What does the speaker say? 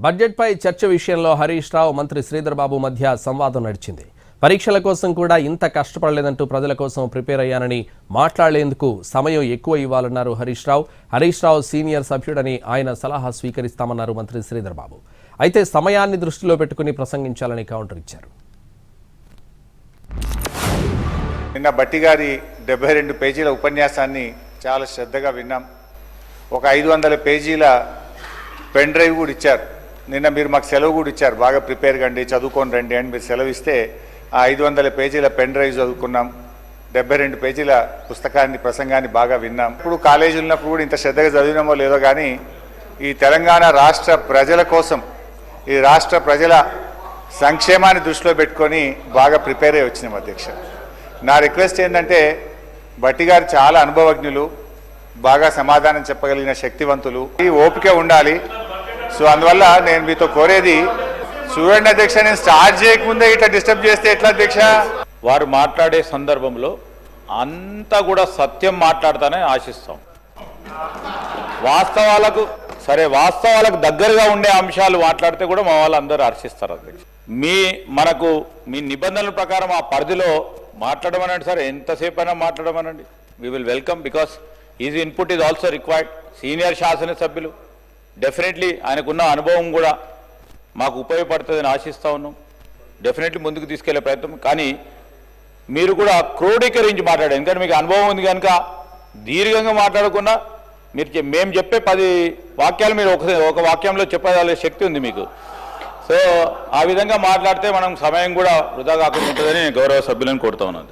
బడ్జెట్పై చర్చ విషయంలో హరీష్ రావు మంత్రి శ్రీధర్ బాబు మధ్య సంవాదం నడిచింది. పరీక్షల కోసం కూడా ఇంత కష్టపడలేదంటూ ప్రజల కోసం ప్రిపేర్ అయ్యానని మాట్లాడేందుకు సమయం ఎక్కువ ఇవ్వాలన్నారు హరీష్ రావు. హరీష్ రావు సీనియర్ సభ్యుడని ఆయన సలహా స్వీకరిస్తామన్నారు మంత్రి శ్రీధర్ బాబు. అయితే సమయాన్ని దృష్టిలో పెట్టుకుని ప్రసంగించాలని కౌంటర్ ఇచ్చారు. నిన్న బట్టి గారి 72 పేజీల ఉపన్యాసాన్ని చాలా శ్రద్ధగా విన్నాం. ఒక 500 పేజీల పెన్ డ్రైవ్ కూడా ఇచ్చారు. నిన్న మీరు మాకు సెలవు కూడా ఇచ్చారు, బాగా ప్రిపేర్ కండి, చదువుకొని రండి అని మీరు సెలవు ఇస్తే ఆ 500 పేజీల పెన్ డ్రైవ్ చదువుకున్నాం. 72 పేజీల పుస్తకాన్ని, ప్రసంగాన్ని బాగా విన్నాం. ఇప్పుడు కాలేజీ ఉన్నప్పుడు కూడా ఇంత శ్రద్ధగా చదివినామో లేదో కానీ ఈ తెలంగాణ రాష్ట్ర ప్రజల కోసం, ఈ రాష్ట్ర ప్రజల సంక్షేమాన్ని దృష్టిలో పెట్టుకొని బాగా ప్రిపేర్ అయ్యి వచ్చినాం అధ్యక్ష. నా రిక్వెస్ట్ ఏంటంటే, బట్టి గారు చాలా అనుభవజ్ఞులు, బాగా సమాధానం చెప్పగలిగిన శక్తివంతులు, ఈ ఓపిక ఉండాలి. సో అందువల్ల నేను మీతో కోరేది, చూడండి అధ్యక్ష, నేను స్టార్ట్ చేయకముందే ఇట్లా డిస్టర్బ్ చేస్తే ఎట్లా అధ్యక్ష? వారు మాట్లాడే సందర్భంలో అంతా కూడా సత్యం మాట్లాడతానని ఆశిస్తాం. వాస్తవాలకు దగ్గరగా ఉండే అంశాలు మాట్లాడితే కూడా మా వాళ్ళు అందరూ హర్షిస్తారు అధ్యక్ష. మీ నిబంధనల ప్రకారం ఆ పరిధిలో మాట్లాడమనండి సార్, ఎంతసేపు అయినా మాట్లాడమనండి. We will welcome, because is input is also required. Senior శాసనసభ్యులు, డెఫినెట్లీ ఆయనకున్న అనుభవం కూడా మాకు ఉపయోగపడుతుందని ఆశిస్తూ ఉన్నాం. డెఫినెట్లీ ముందుకు తీసుకెళ్లే ప్రయత్నం. కానీ మీరు కూడా క్రోడీకరించి మాట్లాడారు, ఎందుకంటే మీకు అనుభవం ఉంది కనుక దీర్ఘంగా మాట్లాడకుండా మేము చెప్పే 10 వాక్యాలు మీరు ఒక వాక్యంలో చెప్పగల శక్తి ఉంది మీకు. సో ఆ విధంగా మాట్లాడితే మనం సమయం కూడా వృధా కాకుండా ఉంటుందని గౌరవ సభ్యులను కోరుతా ఉన్నాను.